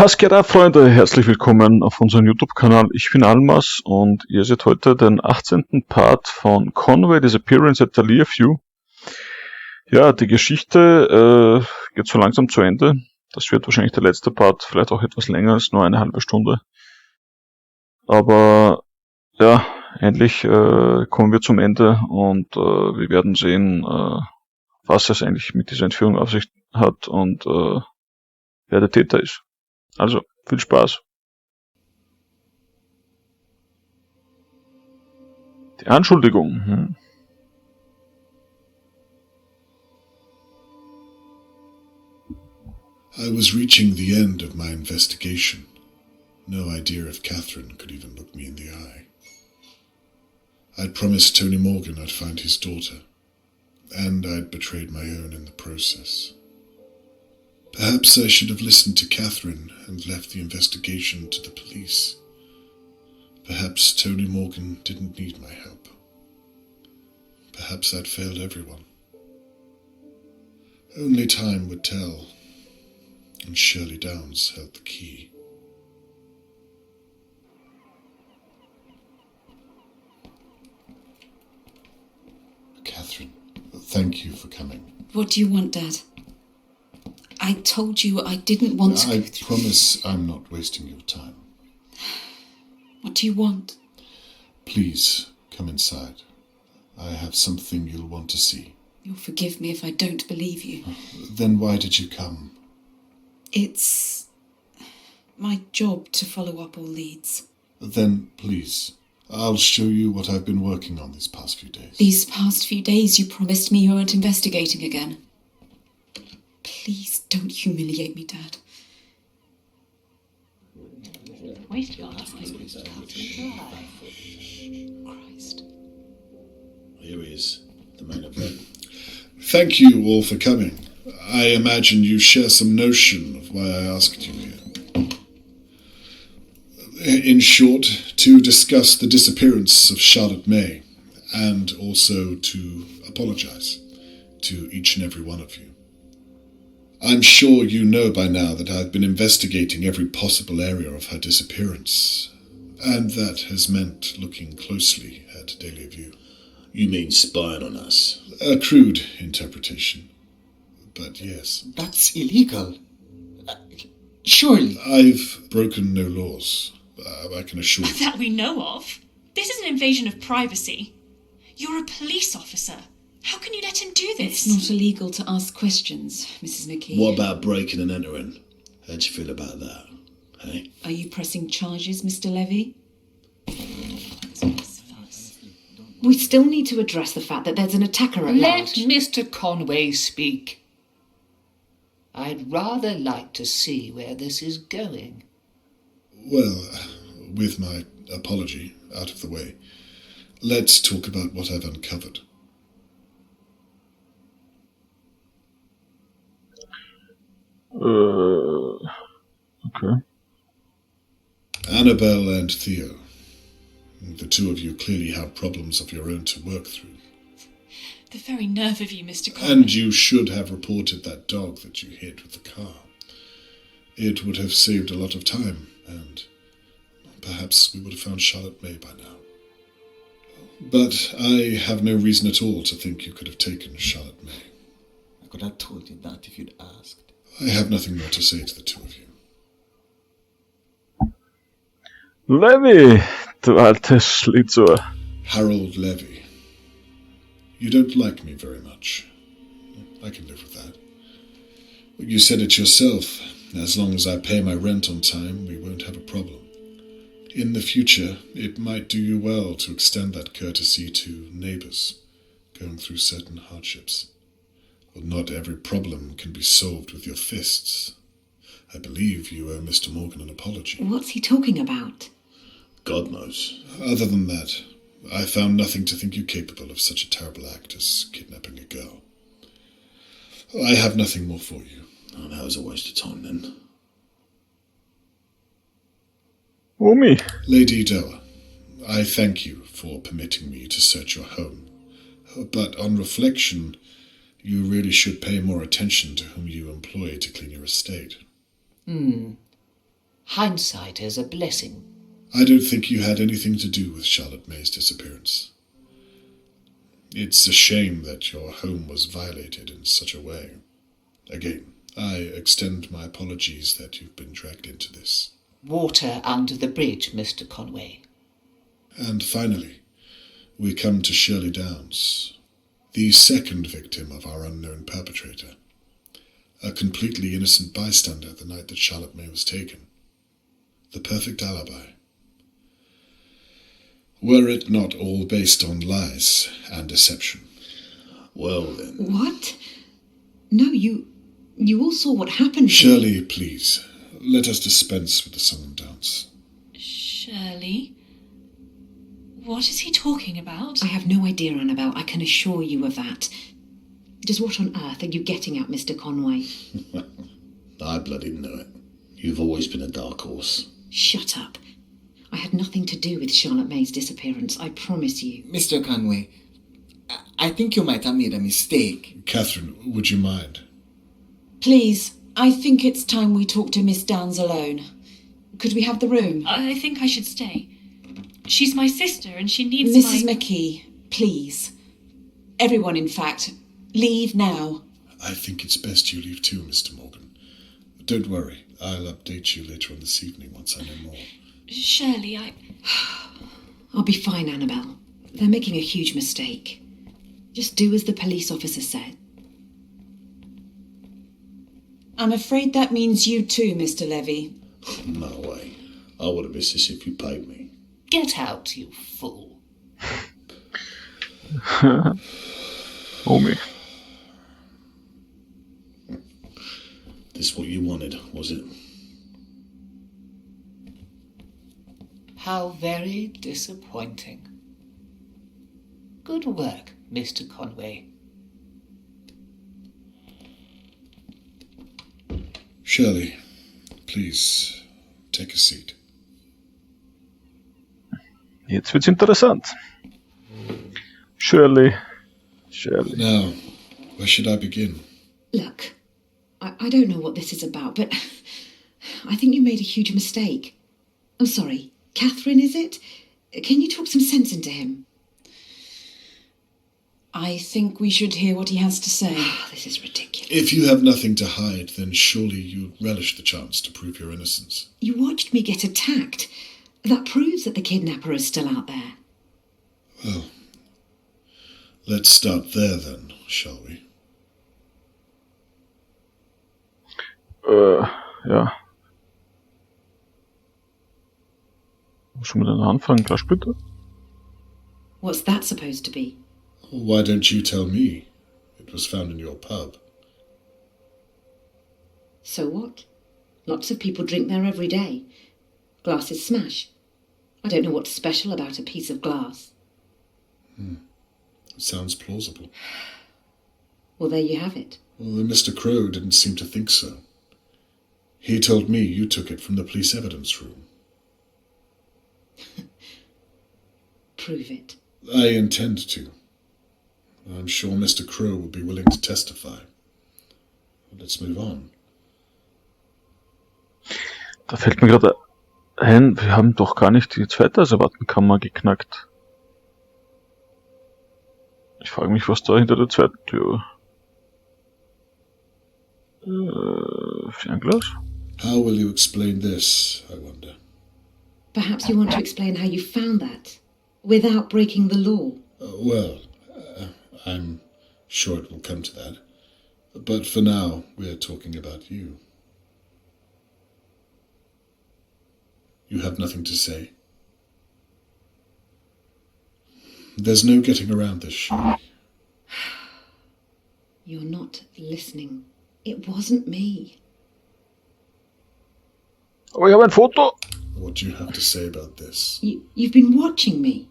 Was geht ab, Freunde? Herzlich willkommen auf unserem YouTube-Kanal. Ich bin Almas und ihr seht heute den 18. Part von Conway, Disappearance at Dhalia. Ja, die Geschichte geht so langsam zu Ende. Das wird wahrscheinlich der letzte Part, vielleicht auch etwas länger als nur eine halbe Stunde. Aber ja, endlich kommen wir zum Ende und wir werden sehen, was es eigentlich mit dieser Entführung auf sich hat und wer der Täter ist. Also, viel Spaß. Die Anschuldigung. I was reaching the end of my investigation. No idea if Catherine could even look me in the eye. I'd promised Tony Morgan I'd find his daughter, and I'd betrayed my own in the process. Perhaps I should have listened to Catherine and left the investigation to the police. Perhaps Tony Morgan didn't need my help. Perhaps I'd failed everyone. Only time would tell, and Shirley Downs held the key. Catherine, thank you for coming. What do you want, Dad? I told you I didn't want to. I promise I'm not wasting your time. What do you want? Please, come inside. I have something you'll want to see. You'll forgive me if I don't believe you. Then why did you come? It's my job to follow up all leads. Then, please, I'll show you what I've been working on these past few days. These past few days you promised me you weren't investigating again. Please don't humiliate me, Dad. Waste your time. Christ. Here he is, the main event. Thank you all for coming. I imagine you share some notion of why I asked you here. In short, to discuss the disappearance of Charlotte May, and also to apologize to each and every one of you. I'm sure you know by now that I've been investigating every possible area of her disappearance, and that has meant looking closely at Daily View. You mean spying on us? A crude interpretation, but yes. That's illegal. Surely. I've broken no laws, I can assure you. That we know of. This is an invasion of privacy. You're a police officer. How can you let him do this? It's not illegal to ask questions, Mrs. McKee. What about breaking and entering? How'd you feel about that, hey? Are you pressing charges, Mr. Levy? We still need to address the fact that there's an attacker at Let large. Mr. Conway speak. I'd rather like to see where this is going. Well, with my apology out of the way, let's talk about what I've uncovered. Okay. Annabelle and Theo. The two of you clearly have problems of your own to work through. The very nerve of you, Mr. Conway. And you should have reported that dog that you hit with the car. It would have saved a lot of time, and perhaps we would have found Charlotte May by now. But I have no reason at all to think you could have taken Charlotte May. I could have told you that if you'd asked. I have nothing more to say to the two of you. Levy, du altes Schlitzohr. Harold Levy. You don't like me very much. I can live with that. You said it yourself. As long as I pay my rent on time, we won't have a problem. In the future, it might do you well to extend that courtesy to neighbours going through certain hardships. Well, not every problem can be solved with your fists. I believe you owe Mr. Morgan an apology. What's he talking about? God knows. Other than that, I found nothing to think you capable of such a terrible act as kidnapping a girl. I have nothing more for you. Oh, that was a waste of time then. Omi. Lady Doa, I thank you for permitting me to search your home. But on reflection, you really should pay more attention to whom you employ to clean your estate. Hindsight is a blessing. I don't think you had anything to do with Charlotte May's disappearance. It's a shame that your home was violated in such a way. Again, I extend my apologies that you've been dragged into this. Water under the bridge, Mr. Conway. And finally, we come to Shirley Downs, the second victim of our unknown perpetrator. A completely innocent bystander the night that Charlotte May was taken. The perfect alibi. Were it not all based on lies and deception? Well then. What? No, you all saw what happened. Shirley, please, let us dispense with the song and dance. Shirley? What is he talking about? I have no idea, Annabelle. I can assure you of that. Just what on earth are you getting at, Mr. Conway? I bloody know it. You've always been a dark horse. Shut up. I had nothing to do with Charlotte May's disappearance, I promise you. Mr. Conway, I think you might have made a mistake. Catherine, would you mind? Please, I think it's time we talk to Miss Downs alone. Could we have the room? I think I should stay. She's my sister and she needs Mrs. my... McKee, please. Everyone, in fact. Leave now. I think it's best you leave too, Mr. Morgan. Don't worry, I'll update you later on this evening once I know more. Shirley, I'll be fine, Annabelle. They're making a huge mistake. Just do as the police officer said. I'm afraid that means you too, Mr. Levy. No way. I would have missed this if you paid me. Get out, you fool. Oh me. This what you wanted, was it? How very disappointing. Good work, Mr. Conway. Shirley, please, take a seat. Jetzt wird's interessant. Shirley. Now, where should I begin? Look, I don't know what this is about, but I think you made a huge mistake. I'm sorry. Catherine, is it? Can you talk some sense into him? I think we should hear what he has to say. This is ridiculous. If you have nothing to hide, then surely you'd relish the chance to prove your innocence. You watched me get attacked. That proves that the kidnapper is still out there. Well, let's start there then, shall we? Ja. Schon mit einer anfangen, gleich bitte? What's that supposed to be? Why don't you tell me? It was found in your pub. So what? Lots of people drink there every day. Glasses smash. I don't know what's special about a piece of glass. It sounds plausible. Well, there you have it. Well, Mr. Crow didn't seem to think so. He told me you took it from the police evidence room. Prove it. I intend to. I'm sure Mr. Crow will be willing to testify. Let's move on. Da fällt mir gerade ein, wir haben doch gar nicht die zweite Asservatenkammer geknackt. Ich frage mich, was da hinter der zweiten Tür Fernglas? How will you explain this, I wonder? Perhaps you want to explain how you found that, without breaking the law. I'm sure it will come to that. But for now, we're talking about you. You have nothing to say? There's no getting around this, Shirley. You're not listening. It wasn't me. Aber ich habe ein Foto! What do you have to say about this? You've been watching me.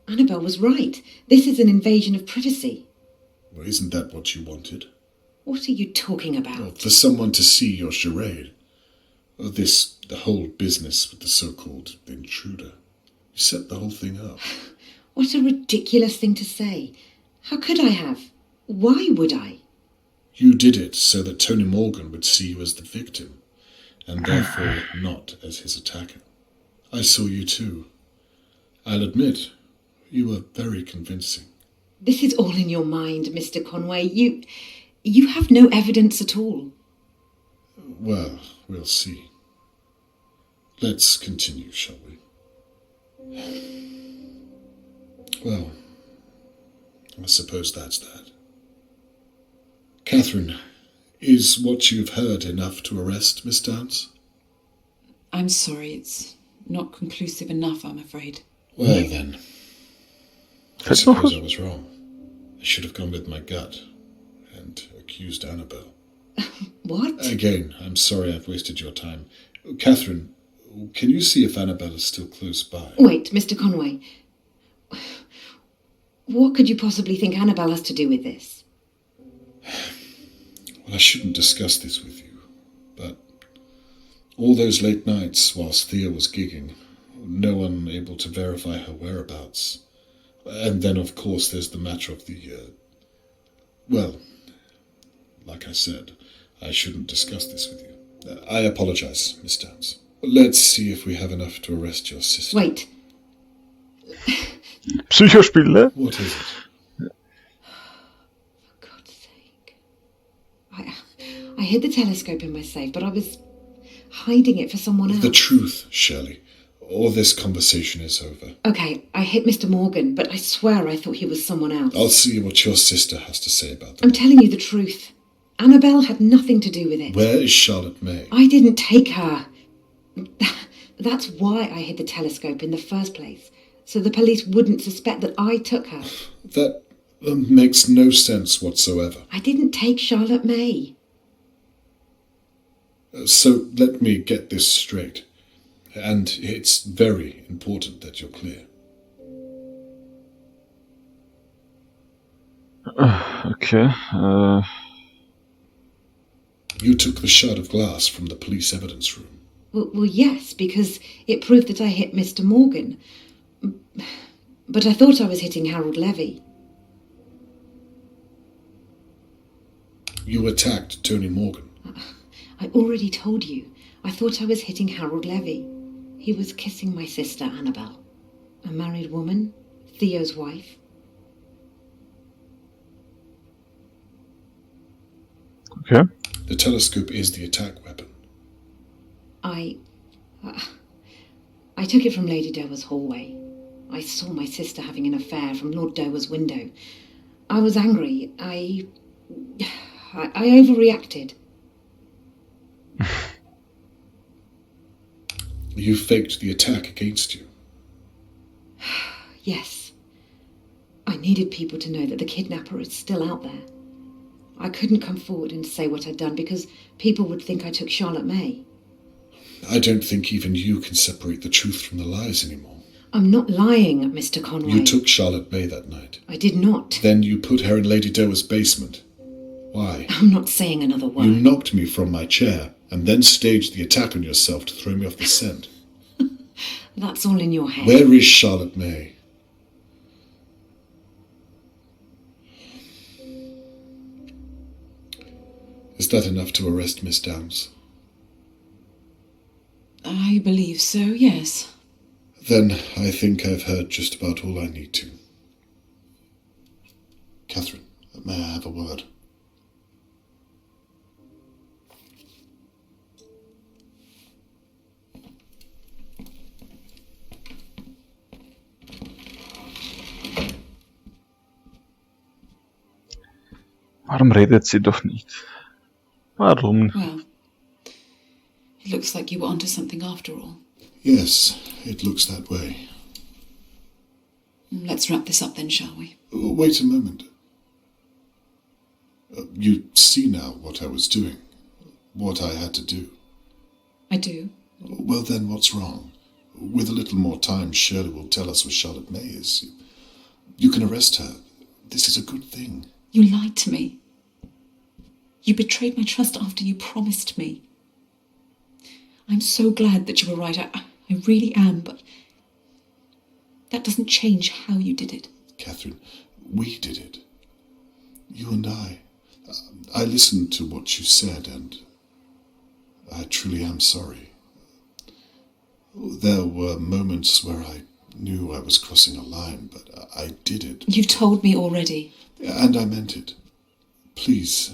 Annabelle was right. This is an invasion of privacy. Well, isn't that what you wanted? What are you talking about? Well, for someone to see your charade. The whole business with the so-called intruder. You set the whole thing up. What a ridiculous thing to say. How could I have? Why would I? You did it so that Tony Morgan would see you as the victim. and therefore not as his attacker. I saw you too. I'll admit, you were very convincing. This is all in your mind, Mr. Conway. You have no evidence at all. Well, we'll see. Let's continue, shall we? Well, I suppose that's that. Catherine, is what you've heard enough to arrest Miss Downs? I'm sorry, it's not conclusive enough, I'm afraid. Well then, I suppose I was wrong. I should have gone with my gut and accused Annabelle. What? Again, I'm sorry I've wasted your time. Catherine, can you see if Annabelle is still close by? Wait, Mr. Conway. What could you possibly think Annabelle has to do with this? Well, I shouldn't discuss this with you, but all those late nights whilst Thea was gigging, no one able to verify her whereabouts. And then, of course, there's the matter of the... well, like I said, I shouldn't discuss this with you. I apologize, Miss Downs. Let's see if we have enough to arrest your sister. Wait. Psychospiele? What is it? For God's sake. I hid the telescope in my safe, but I was hiding it for someone else. The truth, Shirley, or this conversation is over. Okay, I hit Mr. Morgan, but I swear I thought he was someone else. I'll see what your sister has to say about that. I'm telling you the truth. Annabelle had nothing to do with it. Where is Charlotte May? I didn't take her. That's why I hid the telescope in the first place, so the police wouldn't suspect that I took her. That makes no sense whatsoever. I didn't take Charlotte May. So let me get this straight. And it's very important that you're clear. Okay. You took the shard of glass from the police evidence room. Well, yes, because it proved that I hit Mr. Morgan. But I thought I was hitting Harold Levy. You attacked Tony Morgan. I already told you. I thought I was hitting Harold Levy. He was kissing my sister, Annabelle. A married woman, Theo's wife. Okay. The telescope is the attack weapon. I took it from Lady Dowa's hallway. I saw my sister having an affair from Lord Dowa's window. I was angry. I overreacted. You faked the attack against you. Yes. I needed people to know that the kidnapper is still out there. I couldn't come forward and say what I'd done because people would think I took Charlotte May. I don't think even you can separate the truth from the lies anymore. I'm not lying, Mr. Conway. You took Charlotte May that night. I did not. Then you put her in Lady Dowa's basement. Why? I'm not saying another word. You knocked me from my chair and then staged the attack on yourself to throw me off the scent. That's all in your head. Where is Charlotte May? Is that enough to arrest Miss Downs? I believe so, yes. Then I think I've heard just about all I need to. Catherine, may I have a word? Warum redet sie doch nicht? Warum? Well, it looks like you were onto something after all. Yes, it looks that way. Let's wrap this up then, shall we? Wait a moment. You see now what I was doing, what I had to do. I do. Well then, what's wrong? With a little more time, Shirley will tell us where Charlotte May is. You can arrest her. This is a good thing. You lied to me. You betrayed my trust after you promised me. I'm so glad that you were right. I really am, but that doesn't change how you did it. Catherine, we did it. You and I. I listened to what you said, and I truly am sorry. There were moments where I knew I was crossing a line, but I did it. You've told me already. And I meant it. Please.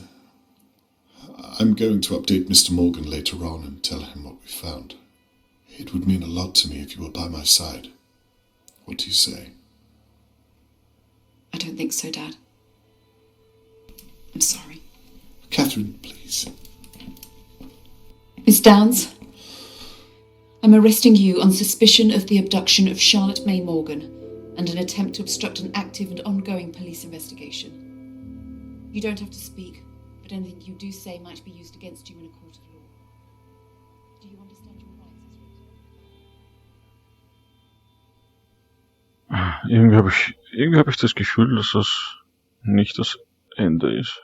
I'm going to update Mr. Morgan later on and tell him what we found. It would mean a lot to me if you were by my side. What do you say? I don't think so, Dad. I'm sorry. Catherine, please. Miss Downs, I'm arresting you on suspicion of the abduction of Charlotte May Morgan and an attempt to obstruct an active and ongoing police investigation. You don't have to speak, but anything you do say might be used against you in a court of law. Do you understand your rights as well? Irgendwie hab ich das Gefühl, dass das nicht das Ende ist.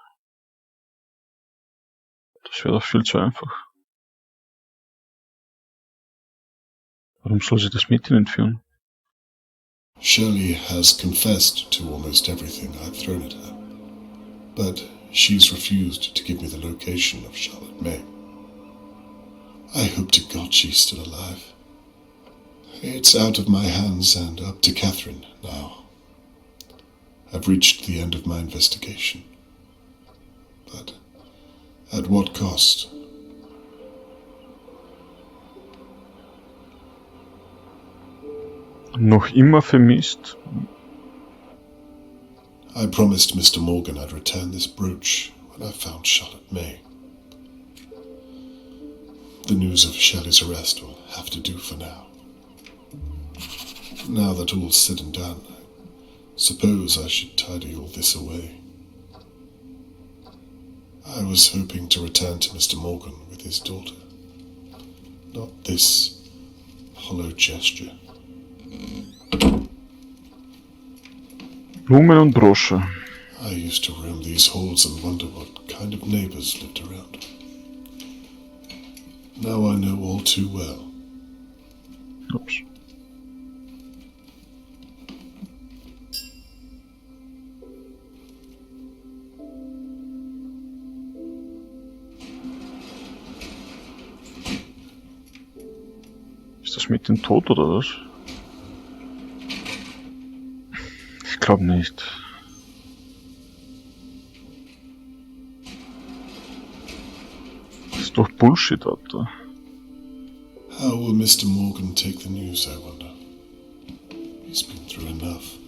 Das wäre doch viel zu einfach. Warum soll sie das Mädchen entführen? Shirley has confessed to almost everything I've thrown at her, but she's refused to give me the location of Charlotte May. I hope to God she's still alive. It's out of my hands and up to Catherine now. I've reached the end of my investigation. But at what cost? Noch immer vermisst? I promised Mr. Morgan I'd return this brooch when I found Charlotte May. The news of Shelley's arrest will have to do for now. Now that all's said and done, I suppose I should tidy all this away. I was hoping to return to Mr. Morgan with his daughter, not this hollow gesture. Blumen und Brosche. I used to roam these halls and wonder what kind of neighbours lived around. Now I know all too well. Ups. Ist das Mädchen tot oder was? Ich glaube nicht. Das ist doch Bullshit, Alter. How will Mr. Morgan take the news, I wonder? He's been through enough.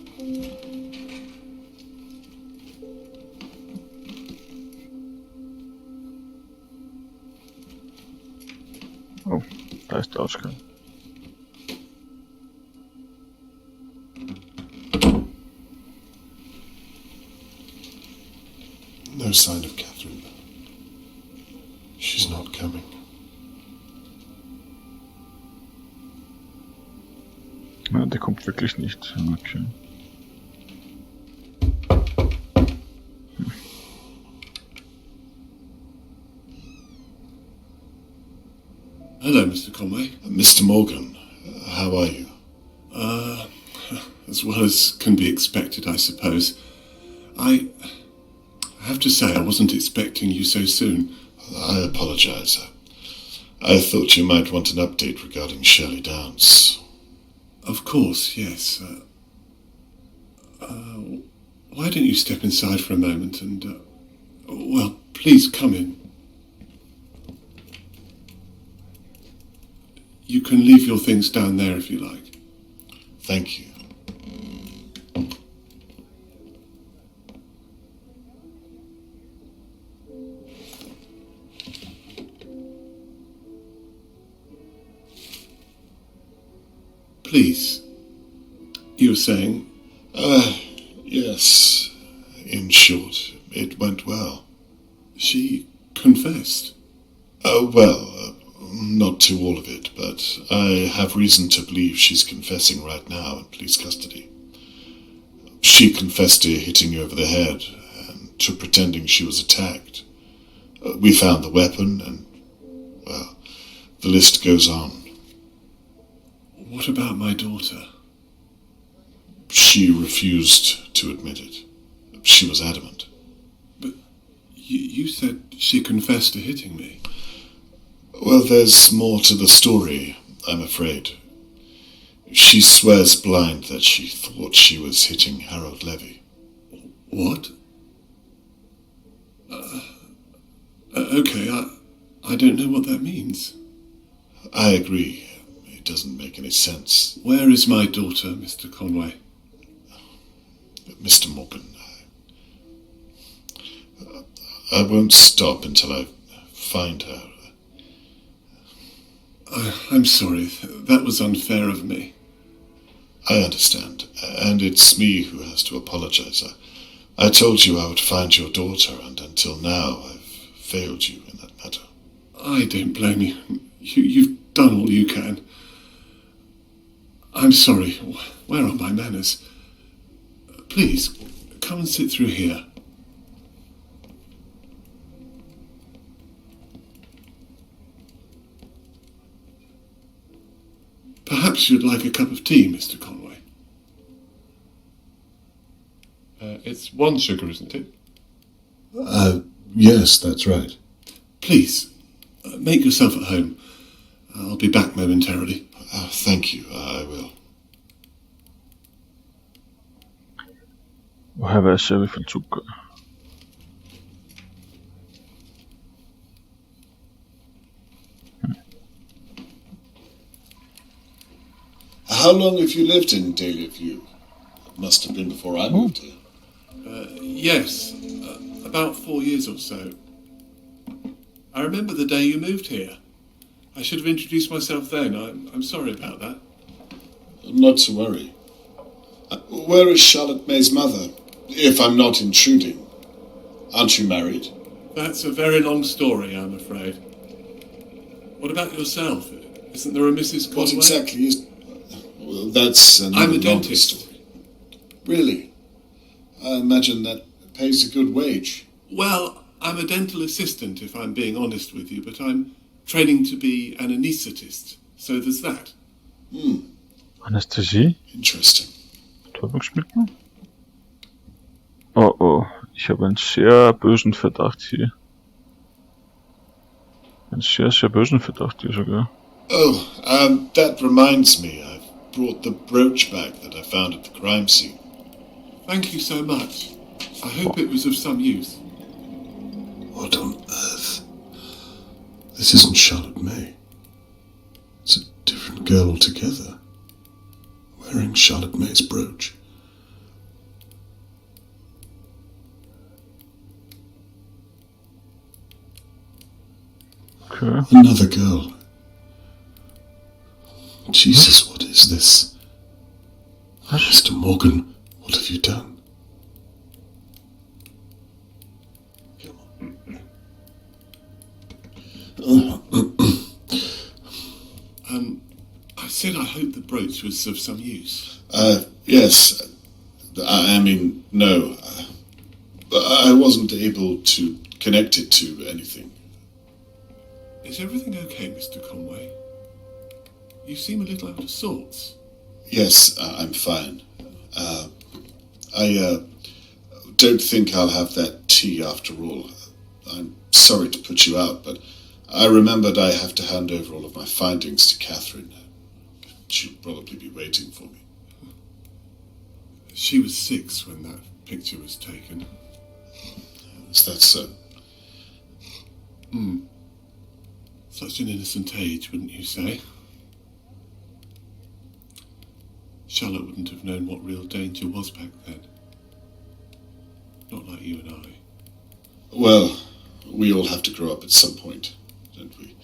Oh, da ist der Ausgang. No sign of Catherine. She's not coming. Ja, der kommt wirklich nicht. Okay. Hello, Mr. Conway. Mr. Morgan, how are you? As well as can be expected, I suppose. I have to say I wasn't expecting you so soon. I apologise. I thought you might want an update regarding Shirley Downs. Of course, yes. Why don't you step inside for a moment and... well, please come in. You can leave your things down there if you like. Thank you. Please. You were saying? Yes. In short, it went well. She confessed? Not to all of it, but I have reason to believe she's confessing right now in police custody. She confessed to hitting you over the head and to pretending she was attacked. We found the weapon and, well, the list goes on. What about my daughter? She refused to admit it. She was adamant. But you said she confessed to hitting me. Well, there's more to the story, I'm afraid. She swears blind that she thought she was hitting Harold Levy. What? Okay, I don't know what that means. I agree. It doesn't make any sense. Where is my daughter, Mr. Conway? Mr. Morgan, I won't stop until I find her. I'm sorry. That was unfair of me. I understand. And it's me who has to apologize. I told you I would find your daughter, and until now I've failed you in that matter. I don't blame you. You've done all you can. I'm sorry. Where are my manners? Please, come and sit through here. Perhaps you'd like a cup of tea, Mr. Conway. It's one sugar, isn't it? Yes, that's right. Please, make yourself at home. I'll be back momentarily. Thank you, I will. Och här var ser vi för zucker. How long have you lived in Dhalia View? It must have been before I moved here. Yes, about 4 years or so. I remember the day you moved here. I should have introduced myself then. I'm sorry about that. Not to worry. Where is Charlotte May's mother, if I'm not intruding? Aren't you married? That's a very long story, I'm afraid. What about yourself? Isn't there a Mrs. Conway? What exactly is... Well, that's another I'm a dentist. story. Really? I imagine that pays a good wage. Well, I'm a dental assistant, if I'm being honest with you, but I'm training to be an anaesthetist, so there's that. Anästhesie? Interesting. Betäubungsmittel? Oh oh, ich habe einen sehr bösen Verdacht hier. Einen sehr, sehr bösen Verdacht hier sogar. Oh, that reminds me. I've brought the brooch back that I found at the crime scene. Thank you so much. I hope it was of some use. What on earth? This isn't Charlotte May. It's a different girl altogether. Wearing Charlotte May's brooch. Okay. Another girl. Jesus, what is this? Mr. Morgan, what have you done? I said I hope the brooch was of some use. Yes. I mean, no. I wasn't able to connect it to anything. Is everything okay, Mr. Conway? You seem a little out of sorts. Yes, I'm fine. I don't think I'll have that tea after all. I'm sorry to put you out, but I remembered I have to hand over all of my findings to Catherine. She'll probably be waiting for me. She was 6 when that picture was taken. Is that so? Such an innocent age, wouldn't you say? Charlotte wouldn't have known what real danger was back then. Not like you and I. Well, we all have to grow up at some point, don't we?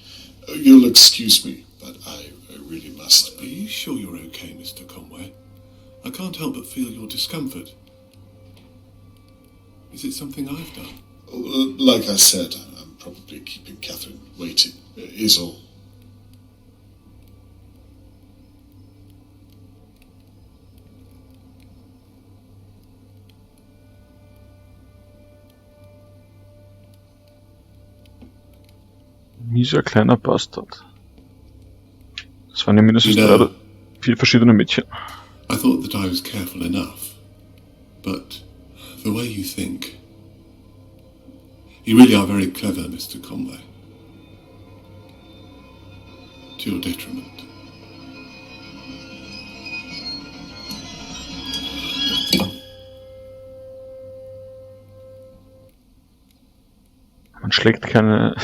You'll excuse me, but I really must. Are you sure you're okay, Mr. Conway? I can't help but feel your discomfort. Is it something I've done? Like I said, I'm probably keeping Catherine waiting, is all. Mieser kleiner Bastard. Das waren ja mindestens 3 oder 4 verschiedene Mädchen. I thought that I was careful enough, but the way you think... You really are very clever, Mr. Conway. to your detriment. Man schlägt keine...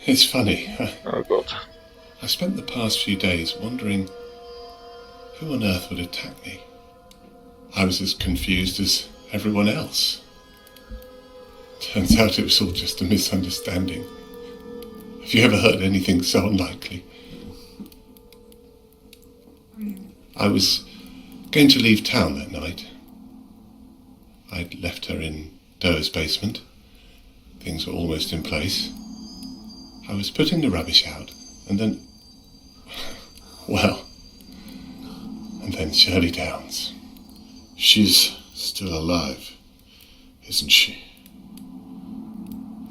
It's funny. Oh Gott. I spent the past few days wondering who on earth would attack me. I was as confused as everyone else. Turns out it was all just a misunderstanding. Have you ever heard anything so unlikely? I was going to leave town that night. I'd left her in Doe's basement. Things were almost in place. I was putting the rubbish out, and then... well... and then Shirley Downs. She's still alive, isn't she?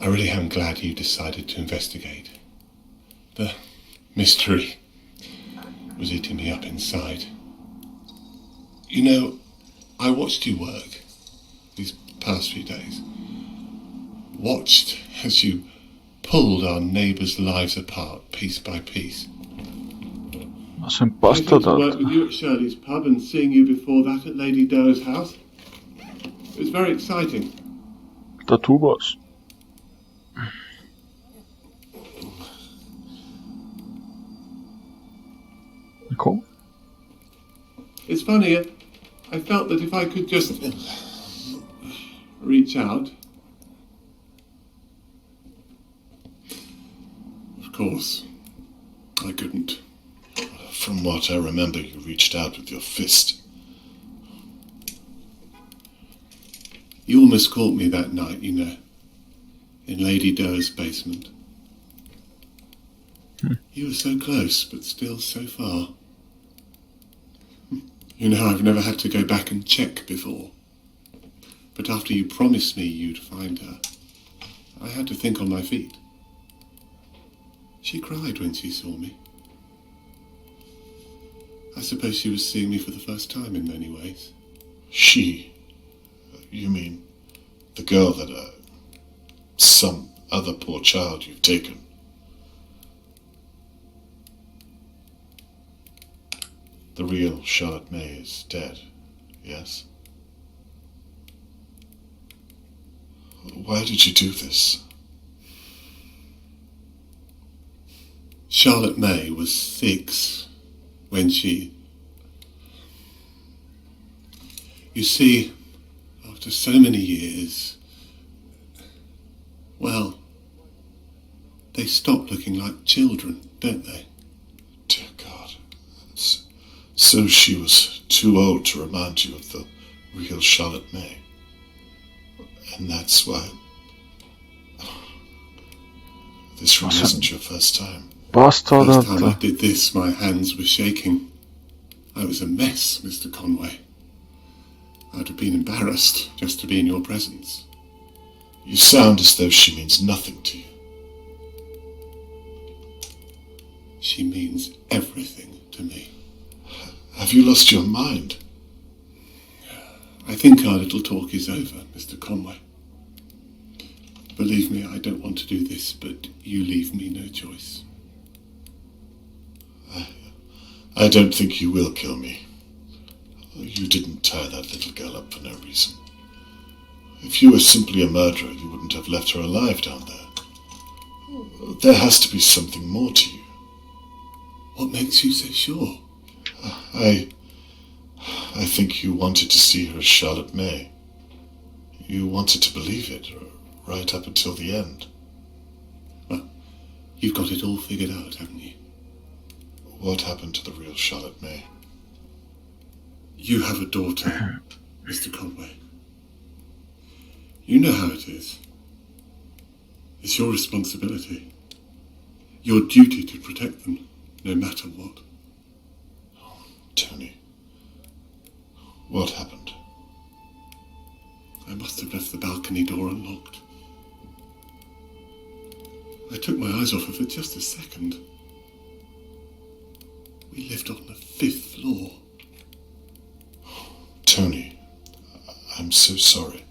I really am glad you decided to investigate. The mystery was eating me up inside. You know, I watched you work these past few days. Watched as you pulled our neighbours' lives apart piece by piece. Was ein I got to Bastard. work with you at Shirley's pub and seeing you before that at Lady Doe's house. It was very exciting. Da tu was. Cool. It's funny, I felt that if I could just reach out. Of course, I couldn't. From what I remember, you reached out with your fist. You almost caught me that night, you know, in Lady Doe's basement. You were so close, but still so far. You know, I've never had to go back and check before. But after you promised me you'd find her, I had to think on my feet. She cried when she saw me. I suppose she was seeing me for the first time in many ways. She? You mean the girl that, some other poor child you've taken? The real Charlotte May is dead, yes? Why did you do this? Charlotte May was 6 when she... You see, after so many years, well, they stop looking like children, don't they? Dear God. So she was too old to remind you of the real Charlotte May. And that's why... This really isn't your first time. Bastard. First time I did this, my hands were shaking. I was a mess, Mr. Conway. I'd have been embarrassed just to be in your presence. You sound as though she means nothing to you. She means everything to me. Have you lost your mind? I think our little talk is over, Mr. Conway. Believe me, I don't want to do this, but you leave me no choice. I don't think you will kill me. You didn't tie that little girl up for no reason. If you were simply a murderer, you wouldn't have left her alive down there. There has to be something more to you. What makes you so sure? I think you wanted to see her as Charlotte May. You wanted to believe it, right up until the end. Well, you've got it all figured out, haven't you? What happened to the real Charlotte May? You have a daughter, Mr. Conway. You know how it is. It's your responsibility. Your duty to protect them, no matter what. Tony, what happened? I must have left the balcony door unlocked. I took my eyes off her for just a second. We lived on the 5th floor. Tony, I'm so sorry.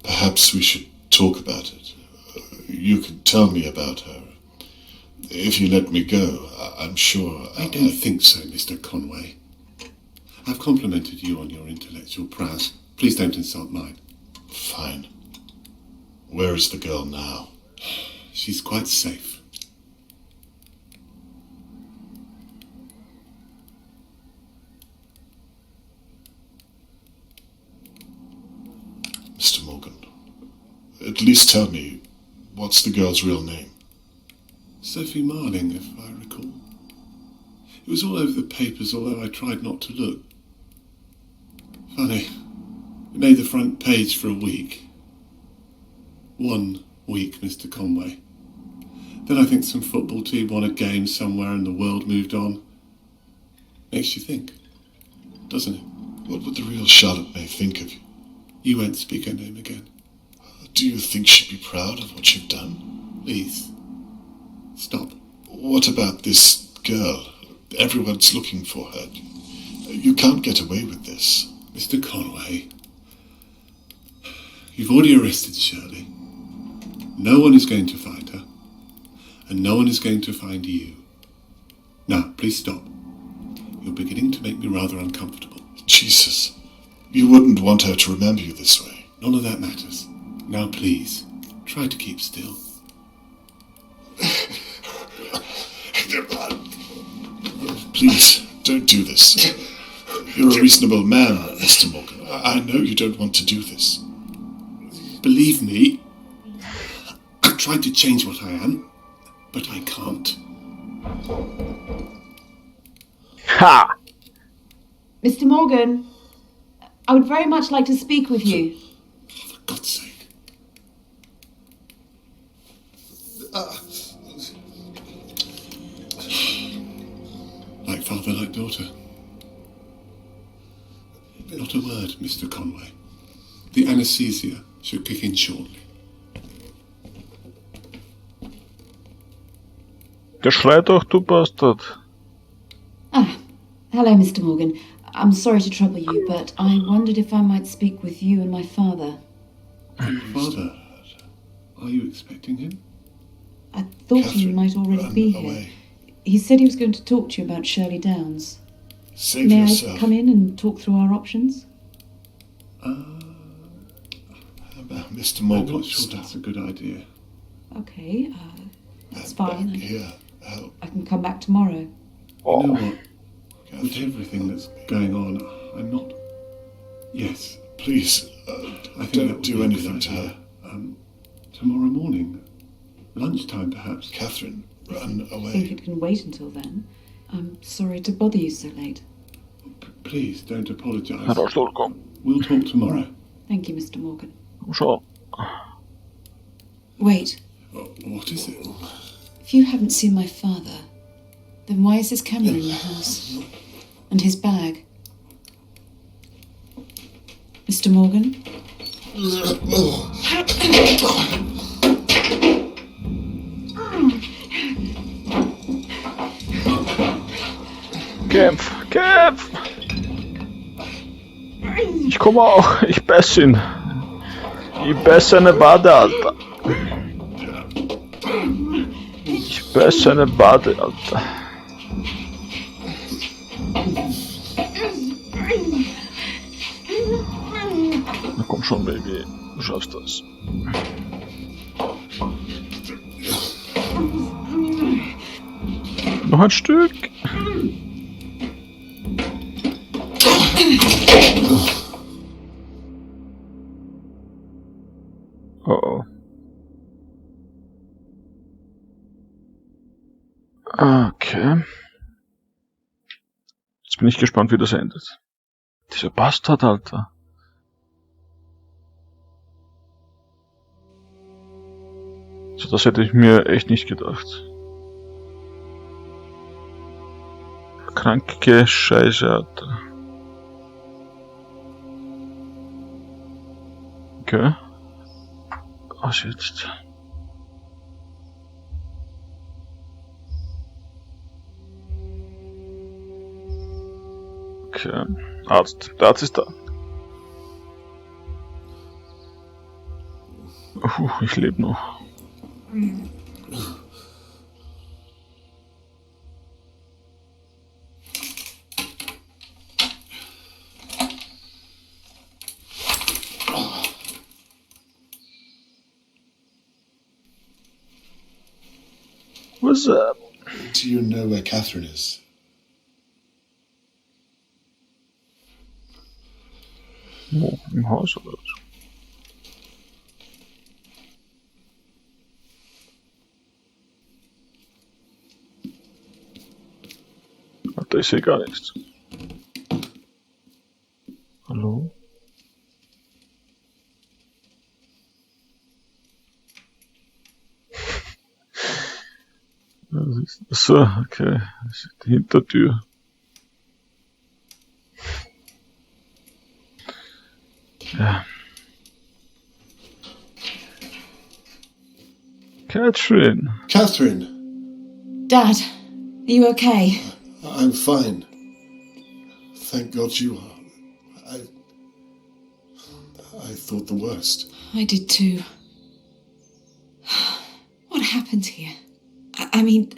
Perhaps we should talk about it. You can tell me about her. if you let me go, I'm sure... I don't think so, Mr. Conway. I've complimented you on your intellectual prowess. Please don't insult mine. Fine. Where is the girl now? She's quite safe. Mr. Morgan, at least tell me, what's the girl's real name? Sophie Marling, if I recall. It was all over the papers, although I tried not to look. Funny. It made the front page for a week. 1 week, Mr. Conway. Then I think some football team won a game somewhere and the world moved on. Makes you think, doesn't it? What would the real Charlotte May think of you? You won't speak her name again. Do you think she'd be proud of what you've done? Please. Stop. What about this girl? Everyone's looking for her. You can't get away with this. Mr. Conway, you've already arrested Shirley. No one is going to find her. And no one is going to find you. Now, please stop. You're beginning to make me rather uncomfortable. Jesus. You wouldn't want her to remember you this way. None of that matters. Now, please, try to keep still. Please, don't do this. You're a reasonable man, Mr. Morgan. I know you don't want to do this. Believe me, I've tried to change what I am, but I can't. Ha! Mr. Morgan, I would very much like to speak with you. For God's sake. Like father, like daughter. Not a word, Mr. Conway. The anesthesia should kick in shortly. Geschrei doch, du Bastard. Ah, hello, Mr. Morgan. I'm sorry to trouble you, but I wondered if I might speak with you and my father. Father, are you expecting him? I thought he Catherine, might already run be here. away. He said he was going to talk to you about Shirley Downs. Save May yourself. I come in and talk through our options? Mr. I'm Morgan, not sure stop. that's a good idea. Okay, that's Back fine. here. Help. I can come back tomorrow. You know what? With Catherine, everything that's going on, I'm not... Yes, please, I think that don't would do be a good anything to idea. her. Tomorrow morning. Lunchtime, perhaps. Catherine, run I think away. it can wait until then. I'm sorry to bother you so late. Please, don't apologise. Herra Sturko. We'll talk tomorrow. Thank you, Mr. Morgan. Så. Wait, What is it? if you haven't seen my father, then why is his camera in the house? And his bag? Mr. Morgan? Kämpf, kämpf! Ich komme auch, ich beiß ihn. Ich beiß seine Bade, Alter. Ich beiß seine Bade, Alter. Na komm schon, Baby, du schaffst das. Noch ein Stück. Oh oh. Okay. Jetzt bin ich gespannt, wie das endet. Dieser Bastard, Alter. So, das hätte ich mir echt nicht gedacht. Kranke Scheiße, Alter. Okay. Was jetzt? Okay. Arzt. Der Arzt ist da. Ich lebe noch. was Do you know where Catherine is? Wo, im Haus oder was? Alter, ich sehe gar nichts. Hallo? So, okay. Das ist die Hintertür. Ja. Catherine. Catherine! Dad, are you okay? I'm fine. Thank God you are. I thought the worst. I did too. What happened here? I mean,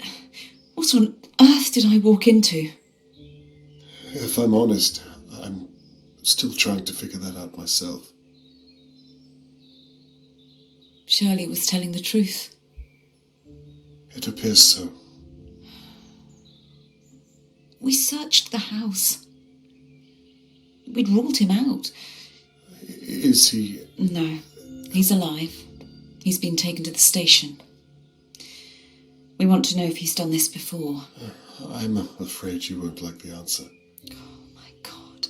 what on earth did I walk into? If I'm honest, I'm still trying to figure that out myself. Shirley was telling the truth. It appears so. We searched the house. We'd ruled him out. Is he... No, he's alive. He's been taken to the station. We want to know if he's done this before. I'm afraid you won't like the answer. Oh my God.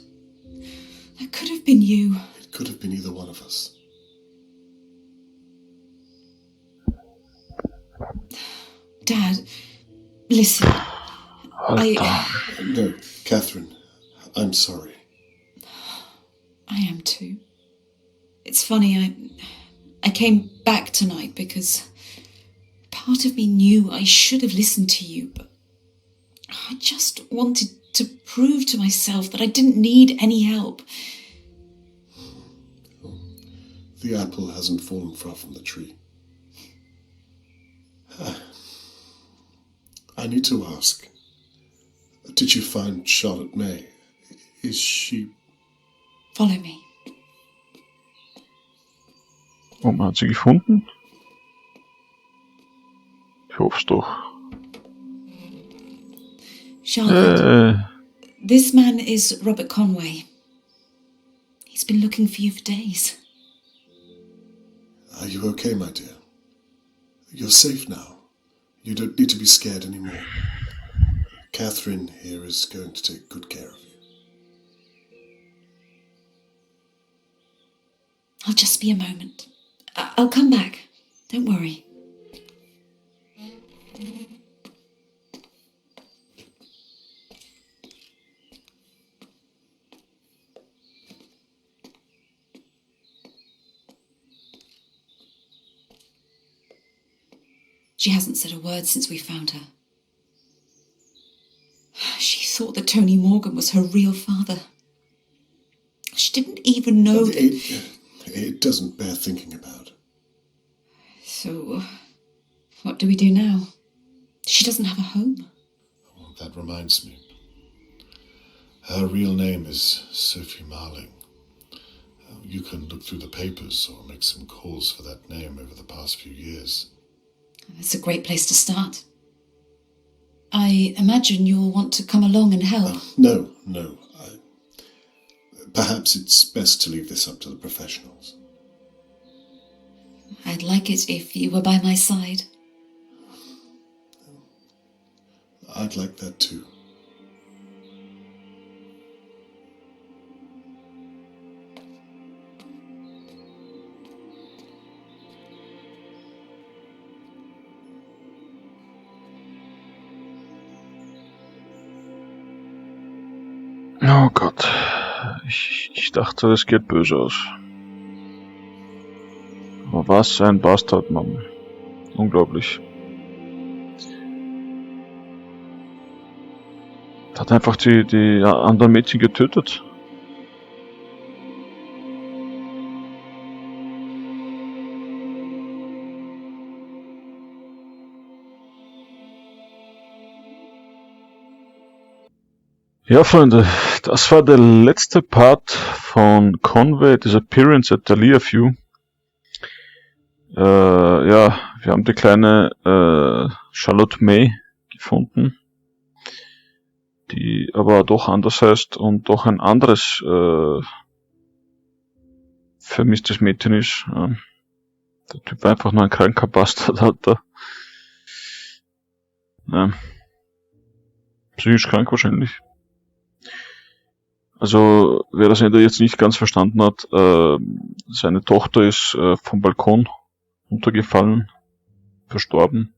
That could have been you. It could have been either one of us. Dad, listen. No, Catherine, I'm sorry. I am too. It's funny, I came back tonight because part of me knew I should have listened to you, but I just wanted to prove to myself that I didn't need any help. The apple hasn't fallen far from the tree. I need to ask, did you find Charlotte May? Is she... Follow me. Oh, man hat sie gefunden? Ich hoff's doch. Charlotte, this man is Robert Conway. He's been looking for you for days. Are you okay, my dear? You're safe now. You don't need to be scared anymore. Catherine here is going to take good care of you. I'll just be a moment. I'll come back. Don't worry. She hasn't said a word since we found her. She thought that Tony Morgan was her real father. She didn't even know that... It doesn't bear thinking about. So, what do we do now? She doesn't have a home. Oh, that reminds me. Her real name is Sophie Marling. You can look through the papers or make some calls for that name over the past few years. That's a great place to start. I imagine you'll want to come along and help. No. Perhaps it's best to leave this up to the professionals. I'd like it if you were by my side. I'd like that too. Oh Gott. Ich dachte, das geht böse aus. Aber was ein Bastardmann. Unglaublich. Hat einfach die anderen Mädchen getötet. Ja, Freunde, das war der letzte Part von Conway, Disappearance at Dhalia. Ja, wir haben die kleine Charlotte May gefunden, die aber doch anders heißt und doch ein anderes vermisstes Mädchen ist. Der Typ war einfach nur ein kranker Bastard, hat er. Ja. Psychisch krank wahrscheinlich. Also, wer das Ende jetzt nicht ganz verstanden hat, seine Tochter ist vom Balkon runtergefallen, verstorben.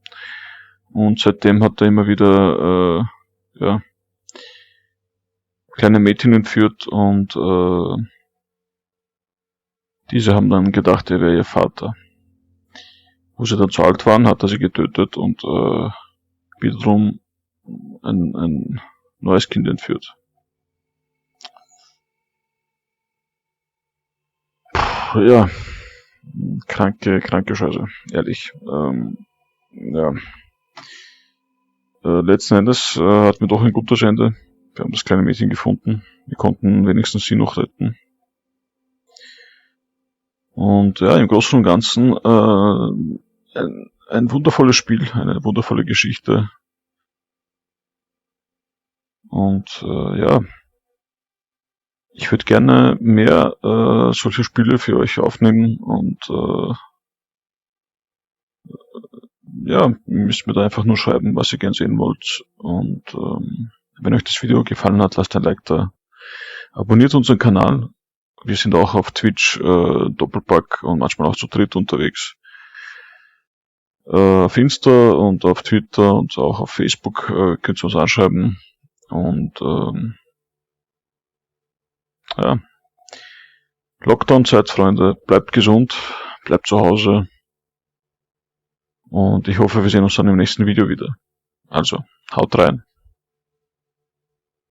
Und seitdem hat er immer wieder ja, kleine Mädchen entführt und diese haben dann gedacht, er wäre ihr Vater. Wo sie dann zu alt waren, hat er sie getötet und wiederum ein neues Kind entführt. Ja, kranke Scheiße, ehrlich. Ja. Letzten Endes hatten wir doch ein gutes Ende. Wir haben das kleine Mädchen gefunden. Wir konnten wenigstens sie noch retten. Und ja, im Großen und Ganzen ein wundervolles Spiel, eine wundervolle Geschichte. Und ja, ich würde gerne mehr solche Spiele für euch aufnehmen und ja, müsst mir da einfach nur schreiben, was ihr gern sehen wollt. Und wenn euch das Video gefallen hat, lasst ein Like da. Abonniert unseren Kanal. Wir sind auch auf Twitch, Doppelpack und manchmal auch zu dritt unterwegs. Auf Insta und auf Twitter und auch auf Facebook könnt ihr uns anschreiben. Und ja, Lockdown-Zeit, Freunde. Bleibt gesund, bleibt zu Hause. Und ich hoffe, wir sehen uns dann im nächsten Video wieder. Also, haut rein.